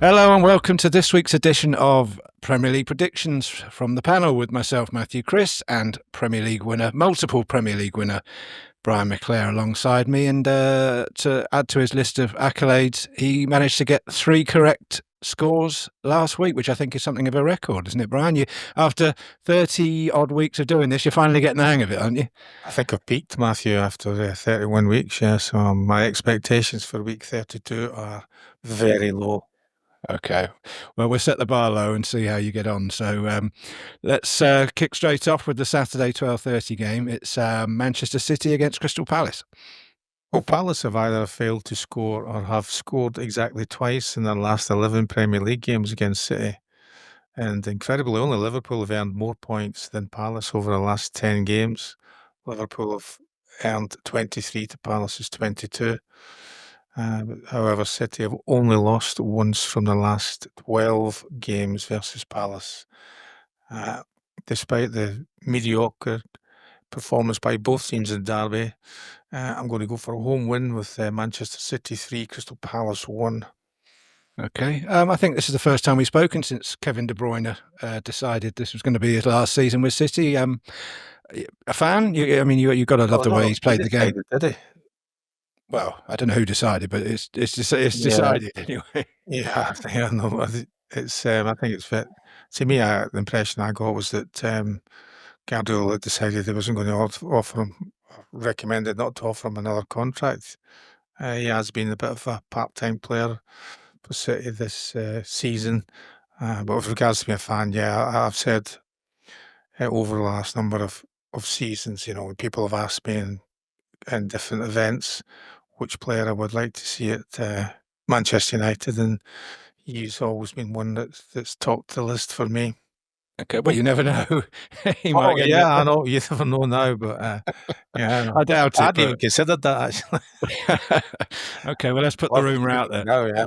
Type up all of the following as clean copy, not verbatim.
Hello and welcome to this week's edition of Premier League Predictions from the panel with myself, Matthew Chris, and Premier League winner, multiple Premier League winner, Brian McClair alongside me. And to add to his list of accolades, he managed to get 3 correct scores last week, which I think is something of a record, isn't it, Brian? After 30 odd weeks of doing this, you're finally getting the hang of it, aren't you? I think I've peaked, Matthew, after 31 weeks, yeah. So my expectations for week 32 are very low. Okay, well, we'll set the bar low and see how you get on. So let's kick straight off with the Saturday 12:30 game. It's Manchester City against Crystal Palace. Well, Palace have either failed to score or have scored exactly twice in their last 11 Premier League games against City. And incredibly, only Liverpool have earned more points than Palace over the last 10 games. Liverpool have earned 23 to Palace's 22. However, City have only lost once from the last 12 games versus Palace. Despite the mediocre performance by both teams in Derby, I'm going to go for a home win with Manchester City 3, Crystal Palace 1. Okay, I think this is the first time we've spoken since Kevin De Bruyne decided this was going to be his last season with City. A fan? You've got to love the way he's played the game. Did he? Well, I don't know who decided, but it's decided anyway. Yeah, I know. It's I think it's fit. To me, the impression I got was that Guardiola decided he wasn't going to offer him, recommended not to offer him another contract. He has been a bit of a part-time player for City this season. But with regards to being a fan, yeah, I've said over the last number of seasons, when people have asked me in different events which player I would like to see at Manchester United, and he's always been one that's topped the list for me. Okay, well, you never know. I know. You never know now, but yeah, I doubt it. I'd even considered that, actually. Okay, well, let's put the rumour out there. No, yeah.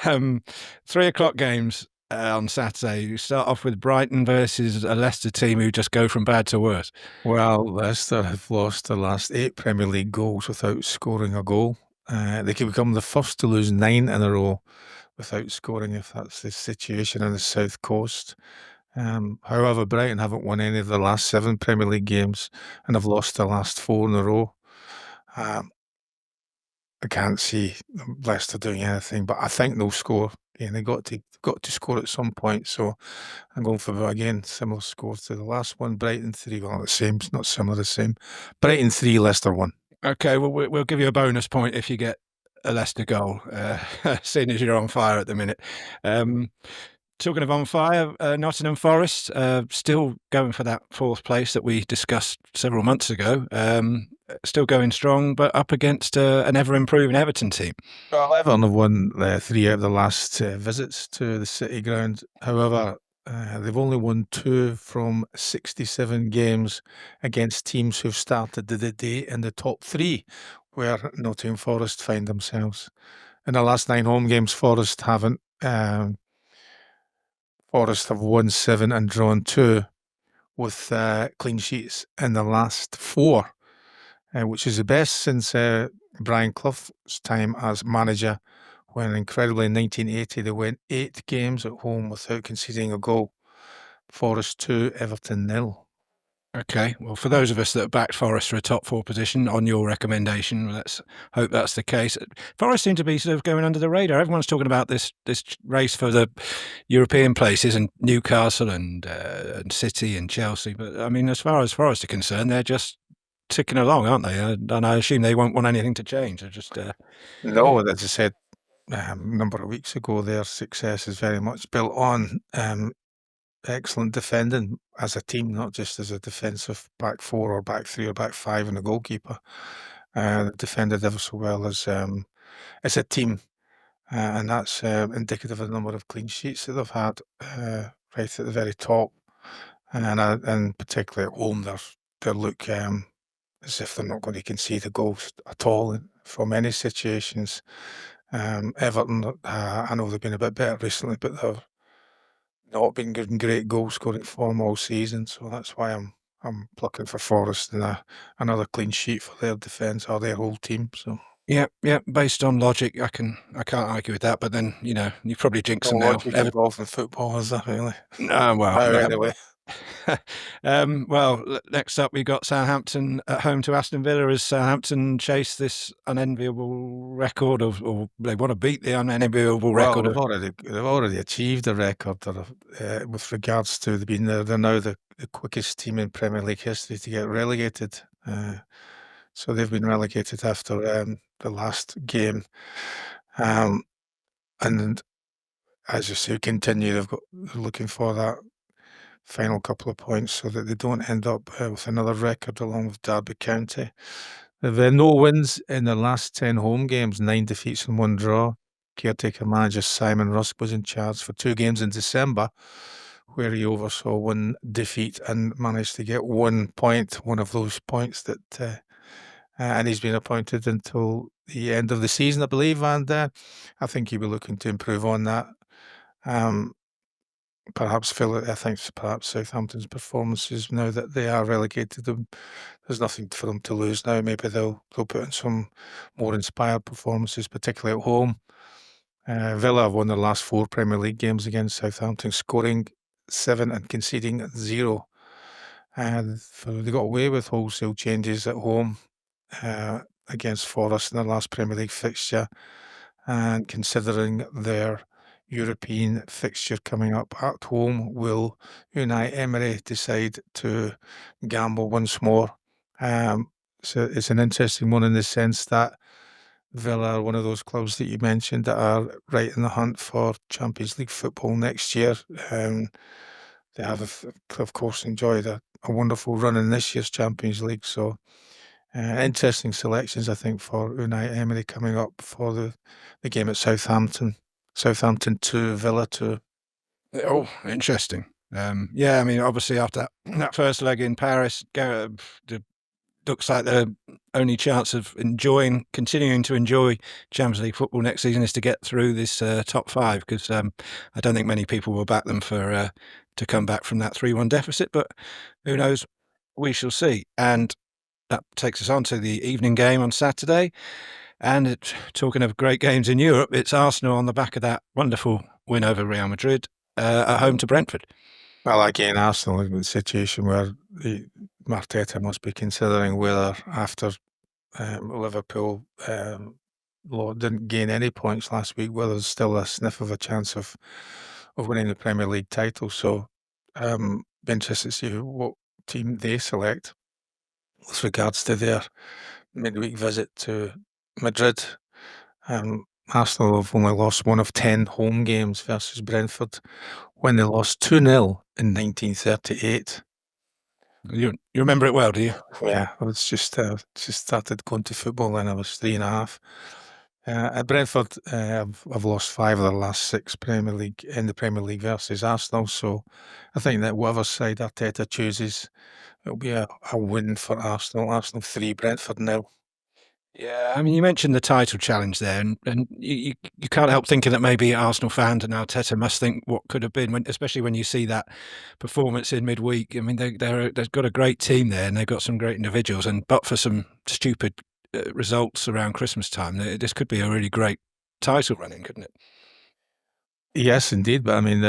3:00 games on Saturday. You start off with Brighton versus a Leicester team who just go from bad to worse. Well, Leicester have lost their last 8 Premier League goals without scoring a goal. They could become the first to lose 9 in a row without scoring if that's the situation on the South Coast. However, Brighton haven't won any of the last 7 Premier League games and have lost the last 4 in a row. I can't see Leicester doing anything, but I think they'll score. Yeah, they got to score at some point. So I'm going for, again, similar scores to the last one. Brighton 3, well, the same, not similar, the same. Brighton 3, Leicester 1. Okay, well, we'll give you a bonus point if you get a Leicester goal, seeing as you're on fire at the minute. Talking of on fire, Nottingham Forest still going for that 4th place that we discussed several months ago. Still going strong, but up against an ever-improving Everton team. Well, Everton have won 3 out of the last visits to the City ground. However, they've only won 2 from 67 games against teams who've started the day in the top 3, where Nottingham Forest find themselves. In the last 9 home games, Forest haven't. Forest have won 7 and drawn 2, with clean sheets in the last 4, which is the best since Brian Clough's time as manager, when incredibly in 1980 they went 8 games at home without conceding a goal. Forest 2, Everton 0. Okay, well, for those of us that have backed Forest for a top 4 position on your recommendation, let's hope that's the case. Forest seem to be sort of going under the radar. Everyone's talking about this race for the European places, and Newcastle and City and Chelsea. But I mean, as far as Forest are concerned, they're just ticking along, aren't they? And I assume they won't want anything to change. They're just No, as I said a number of weeks ago, their success is very much built on excellent defending as a team, not just as a defensive back 4 or back 3 or back 5 and a goalkeeper. Defended ever so well as a team, and that's indicative of the number of clean sheets that they've had right at the very top, and particularly at home, they look as if they're not going to concede a goal at all from any situations. Everton, I know they've been a bit better recently, but they've not been good in great goal scoring form all season, so that's why I'm plucking for Forest and another clean sheet for their defence or their whole team. So Yeah, yeah. Based on logic, I can't argue with that. But then you probably jinx No them now. logic involved in football, is there really? No, well, No, no. anyway. Well, next up we got Southampton at home to Aston Villa as Southampton chase this unenviable record or they want to beat the unenviable Well, record of. they've already achieved a record with regards to they're now the quickest team in Premier League history to get relegated. So they've been relegated after the last game, and as you say, continue. They're looking for that final couple of points so that they don't end up with another record along with Derby County. They've no wins in their last 10 home games, 9 defeats and 1 draw. Caretaker manager Simon Rusk was in charge for 2 games in December, where he oversaw 1 defeat and managed to get 1 point, one of those points and he's been appointed until the end of the season, I believe, and I think he'll be looking to improve on that. Perhaps Southampton's performances now that they are relegated, there's nothing for them to lose now. Maybe they'll put in some more inspired performances, particularly at home. Villa have won their last 4 Premier League games against Southampton, scoring 7 and conceding 0. And they got away with wholesale changes at home against Forest in their last Premier League fixture. And considering their European fixture coming up at home, will Unai Emery decide to gamble once more? So it's an interesting one in the sense that Villa are one of those clubs that you mentioned that are right in the hunt for Champions League football next year. They have, of course, enjoyed a wonderful run in this year's Champions League. So interesting selections, I think, for Unai Emery coming up for the game at Southampton. Southampton 2, Villa 2. Oh, interesting. Yeah, I mean, obviously after that first leg in Paris, looks like the only chance of continuing to enjoy Champions League football next season is to get through this top 5, because I don't think many people will back them to come back from that 3-1 deficit. But who knows? We shall see. And that takes us on to the evening game on Saturday. And talking of great games in Europe, it's Arsenal on the back of that wonderful win over Real Madrid at home to Brentford. Well, again, Arsenal is in a situation where Arteta must be considering whether after Liverpool didn't gain any points last week, whether there's still a sniff of a chance of winning the Premier League title. So be interested to see what team they select with regards to their midweek visit to Madrid. Arsenal have only lost 1 of 10 home games versus Brentford when they lost 2-0 in 1938. You remember it well, do you? Yeah, I was just started going to football when I was 3.5. At Brentford, I've lost 5 of their last 6 Premier League in the Premier League versus Arsenal. So I think that whatever side Arteta chooses, it'll be a win for Arsenal. Arsenal 3, Brentford 0. Yeah, I mean, you mentioned the title challenge there, and you can't help thinking that maybe Arsenal fans and Arteta must think what could have been, especially when you see that performance in midweek. I mean, they've got a great team there, and they've got some great individuals. And but for some stupid results around Christmas time, this could be a really great title running, couldn't it? Yes, indeed. But I mean,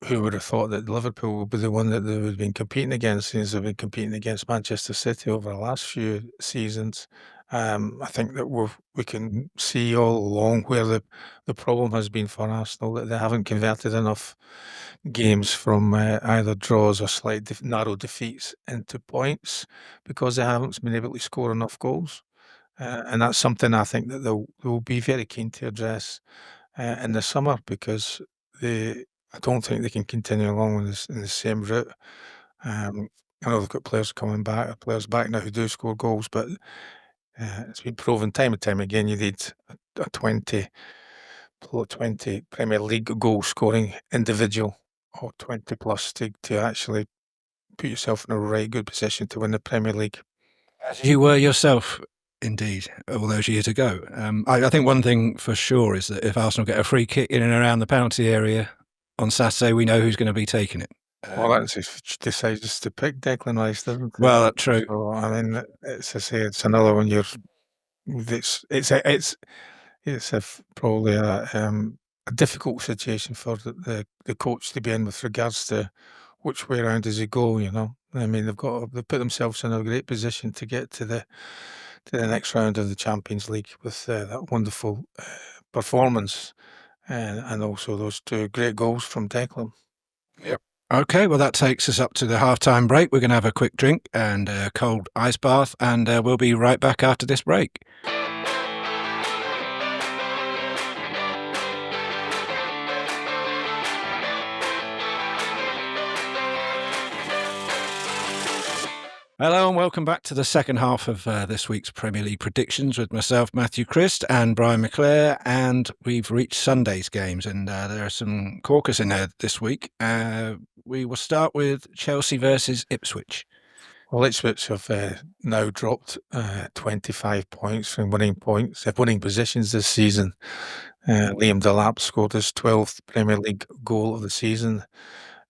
who would have thought that Liverpool would be the one that they would have been competing against, since they've been competing against Manchester City over the last few seasons? I think that we can see all along where the problem has been for Arsenal, that they haven't converted enough games from either draws or slight narrow defeats into points, because they haven't been able to score enough goals. And that's something I think that they'll be very keen to address in the summer, because I don't think they can continue along in the same route. I know they've got players back now who do score goals, but it's been proven time and time again you need a 20 Premier League goal scoring individual, or 20 plus, to actually put yourself in a right good position to win the Premier League. As you were yourself, indeed, all those years ago. I think one thing for sure is that if Arsenal get a free kick in and around the penalty area on Saturday, we know who's going to be taking it. Well, that's if she decides to pick Declan Rice, doesn't it? Well, that's true. So, I mean, it's, I say, it's another one it's probably a difficult situation for the coach to be in with regards to which way around does he go, you know? I mean, they've put themselves in a great position to get to the next round of the Champions League with that wonderful performance and also those 2 great goals from Declan. Yep. Okay, well, that takes us up to the half-time break. We're going to have a quick drink and a cold ice bath, and we'll be right back after this break. Hello and welcome back to the second half of this week's Premier League predictions with myself, Matthew Christ, and Brian McClair, and we've reached Sunday's games, and there are some corkers in there this week. We will start with Chelsea versus Ipswich. Well, Ipswich have now dropped 25 points from winning positions this season. Liam Delap scored his 12th Premier League goal of the season,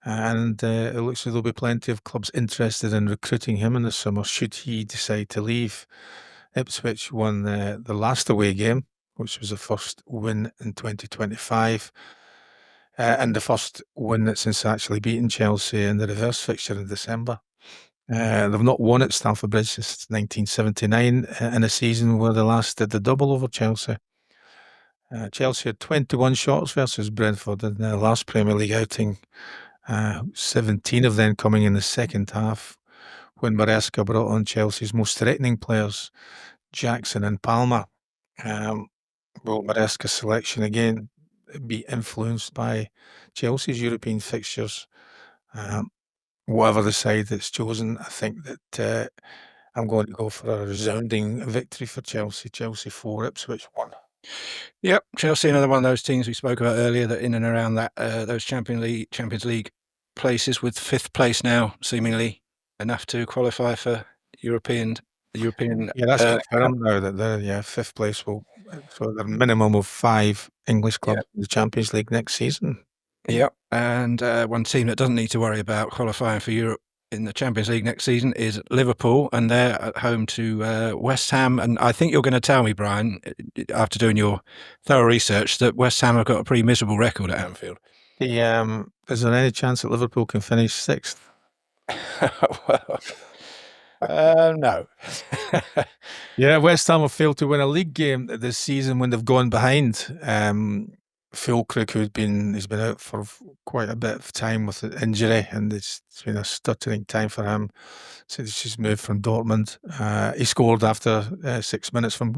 and it looks as though there'll be plenty of clubs interested in recruiting him in the summer should he decide to leave. Ipswich won the last away game, which was the first win in 2025, and the first win since actually beating Chelsea in the reverse fixture in December. They've not won at Stamford Bridge since 1979 in a season where they last did the double over Chelsea. Chelsea had 21 shots versus Brentford in their last Premier League outing, 17 of them coming in the second half when Maresca brought on Chelsea's most threatening players, Jackson and Palmer. Will Maresca's selection again be influenced by Chelsea's European fixtures? Whatever the side that's chosen, I think that I'm going to go for a resounding victory for Chelsea. Chelsea 4, Ipswich 1. Yep, Chelsea, another one of those teams we spoke about earlier that in and around that those Champions League places, with 5th place now seemingly enough to qualify for European. Yeah, that's confirmed now that they're 5th place will. So the minimum of 5 English clubs in the Champions League next season. Yep, and one team that doesn't need to worry about qualifying for Europe in the Champions League next season is Liverpool, and they're at home to West Ham. And I think you're going to tell me, Brian, after doing your thorough research, that West Ham have got a pretty miserable record at Anfield. Is there any chance that Liverpool can finish 6th? No. Yeah, West Ham have failed to win a league game this season when they've gone behind. Fulkrug, he's been out for quite a bit of time with an injury, and it's been a stuttering time for him since he's moved from Dortmund. He scored after 6 minutes from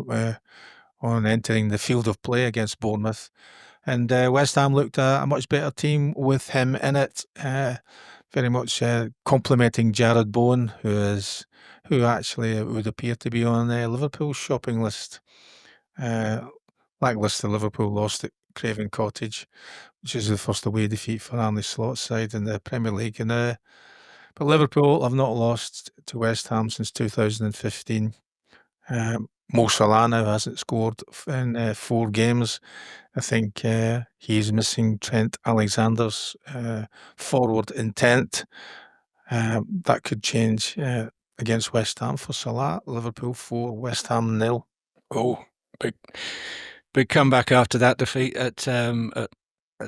on entering the field of play against Bournemouth, and West Ham looked a much better team with him in it. Very much complimenting Jared Bowen, who actually would appear to be on Liverpool's shopping list. Lacklustre Liverpool lost at Craven Cottage, which is the first away defeat for Arne Slot's side in the Premier League. But Liverpool have not lost to West Ham since 2015. Mo Salah now hasn't scored in 4 games. I think he's missing Trent Alexander's forward intent. That could change against West Ham for Salah. Liverpool 4, West Ham 0. Oh, big comeback after that defeat at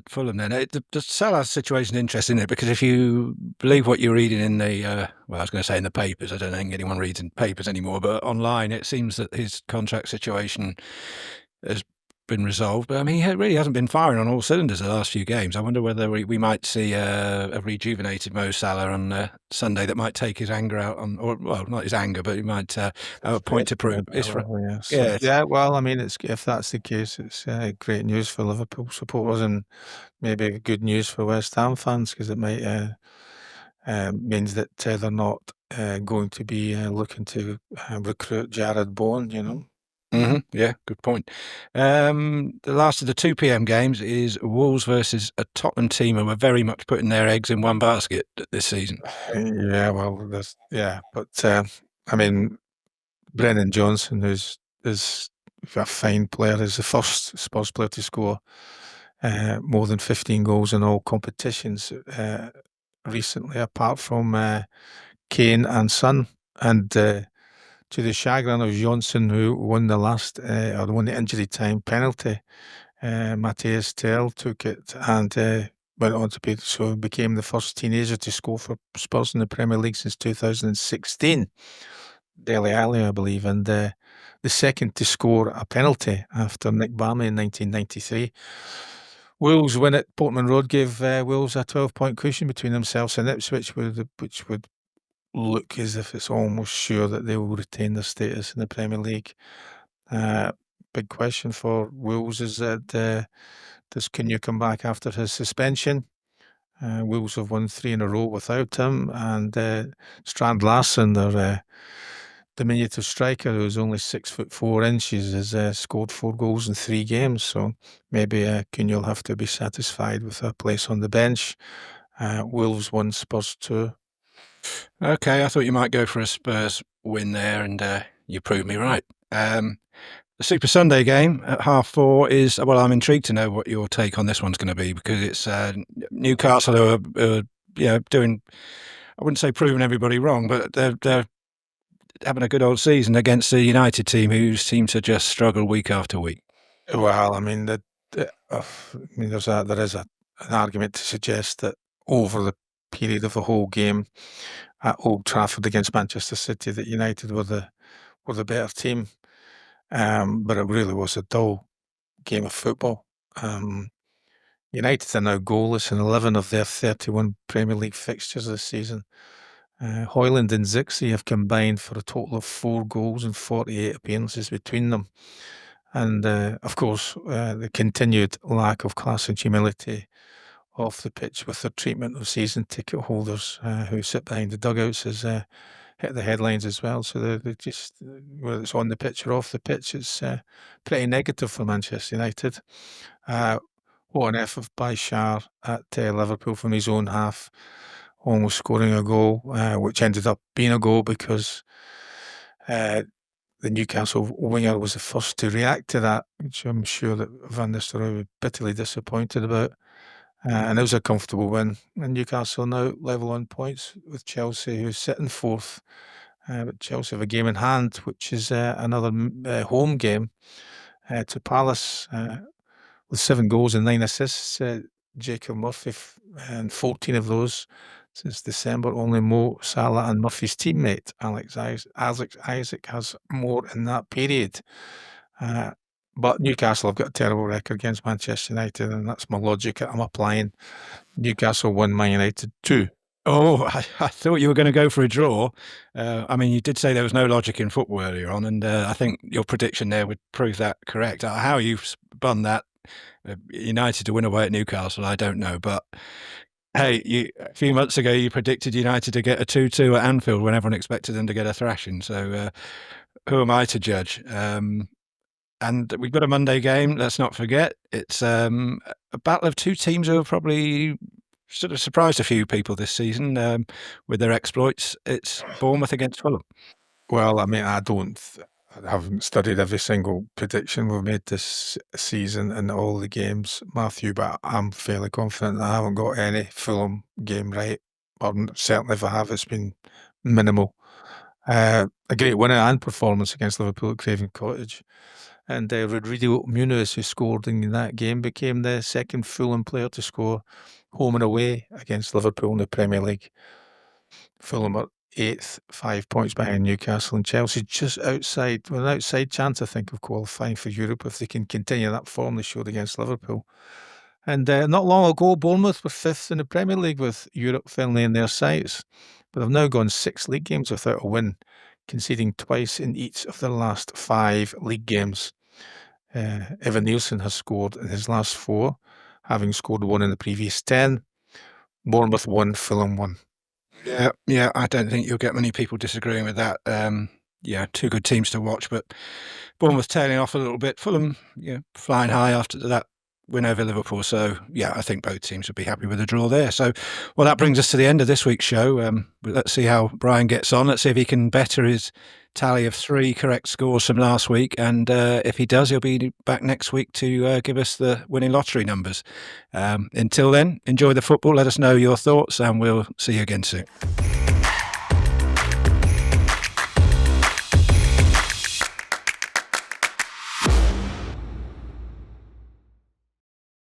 Fulham. Then the Salah situation is interesting, isn't it? Because if you believe what you're reading in the I was going to say in the papers. I don't think anyone reads in papers anymore, but online it seems that his contract situation has been resolved. But I mean, he really hasn't been firing on all cylinders the last few games. I wonder whether we might see a rejuvenated Mo Salah on Sunday that might take his anger out on, or well, not his anger, but he might have a point to prove. Yeah, well, I mean, if that's the case, it's great news for Liverpool supporters and maybe good news for West Ham fans, because it might means that they're not going to be looking to recruit Jared Bowen, you know. Yeah, good point. The last of the 2 p.m. games is Wolves versus a Tottenham team who are very much putting their eggs in one basket this season. Yeah, well, but I mean, Brennan Johnson, who's a fine player, is the first Spurs player to score more than 15 goals in all competitions recently, apart from Kane and Son, and to the chagrin of Johnson, who won the last or won the injury time penalty. Matthias Tell took it and went on to became the first teenager to score for Spurs in the Premier League since 2016. Dele Alli, I believe, and the second to score a penalty after Nick Barmby in 1993. Wolves win at Portman Road gave Wolves a 12-point cushion between themselves and Ipswich, which would look as if it's almost sure that they will retain their status in the Premier League. Big question for Wolves is that does Cunha come back after his suspension? Wolves have won 3 in a row without him, and Strand Larsen, their diminutive striker, who's only 6'4", has scored 4 goals in 3 games. So maybe Cunha will have to be satisfied with a place on the bench. Wolves 1, Spurs 2. Okay, I thought you might go for a Spurs win there, and you proved me right. The Super Sunday game at 4:30 is, well, I'm intrigued to know what your take on this one's going to be, because it's Newcastle who are doing, I wouldn't say proving everybody wrong, but they're having a good old season against the United team who seem to just struggle week after week. Well, I mean, there is an argument to suggest that over the period of the whole game at Old Trafford against Manchester City, that United were the better team. But it really was a dull game of football. United are now goalless in 11 of their 31 Premier League fixtures this season. Højlund and Zirkzee have combined for a total of 4 goals and 48 appearances between them. And, of course, the continued lack of class and humility off the pitch with their treatment of season ticket holders who sit behind the dugouts has hit the headlines as well. So they just, whether it's on the pitch or off the pitch, it's pretty negative for Manchester United. What an effort by Schär at Liverpool from his own half, almost scoring a goal, which ended up being a goal because the Newcastle winger was the first to react to that, which I'm sure that Van Nistelrooy was bitterly disappointed about. And it was a comfortable win. And Newcastle now level on points with Chelsea, who's sitting 4th. But Chelsea have a game in hand, which is another home game to Palace with 7 goals and 9 assists. Jacob Murphy, and 14 of those since December. Only Mo Salah and Murphy's teammate, Alex Isaac, has more in that period. But Newcastle have got a terrible record against Manchester United, and that's my logic I'm applying. Newcastle 1, Man United 2. Oh, I thought you were going to go for a draw. I mean, you did say there was no logic in football earlier on, and I think your prediction there would prove that correct. How you spun that United to win away at Newcastle, I don't know. But hey, a few months ago you predicted United to get a 2-2 at Anfield when everyone expected them to get a thrashing. So who am I to judge? And we've got a Monday game, let's not forget. It's a battle of 2 teams who have probably sort of surprised a few people this season with their exploits. It's Bournemouth against Fulham. Well, I mean, I haven't studied every single prediction we've made this season in all the games, Matthew, but I'm fairly confident that I haven't got any Fulham game right. Or certainly if I have, it's been minimal. A great winner and performance against Liverpool at Craven Cottage. And Rodrigo Muniz, who scored in that game, became the second Fulham player to score home and away against Liverpool in the Premier League. Fulham are 8th, 5 points behind Newcastle, and Chelsea just outside, with an outside chance, I think, of qualifying for Europe if they can continue that form they showed against Liverpool. And not long ago, Bournemouth were 5th in the Premier League with Europe firmly in their sights, but they've now gone 6 league games without a win, conceding twice in each of their last 5 league games. Evan Nielsen has scored in his last 4, having scored 1 in the previous 10. Bournemouth 1, Fulham 1. Yeah, I don't think you'll get many people disagreeing with that. 2 good teams to watch, but Bournemouth tailing off a little bit. Fulham, flying high after that win over Liverpool. So, I think both teams would be happy with a draw there. So, well, that brings us to the end of this week's show. Let's see how Brian gets on. Let's see if he can better his tally of 3 correct scores from last week, and if he does, he'll be back next week to give us the winning lottery numbers. Until then, enjoy the football, let us know your thoughts, and we'll see you again soon.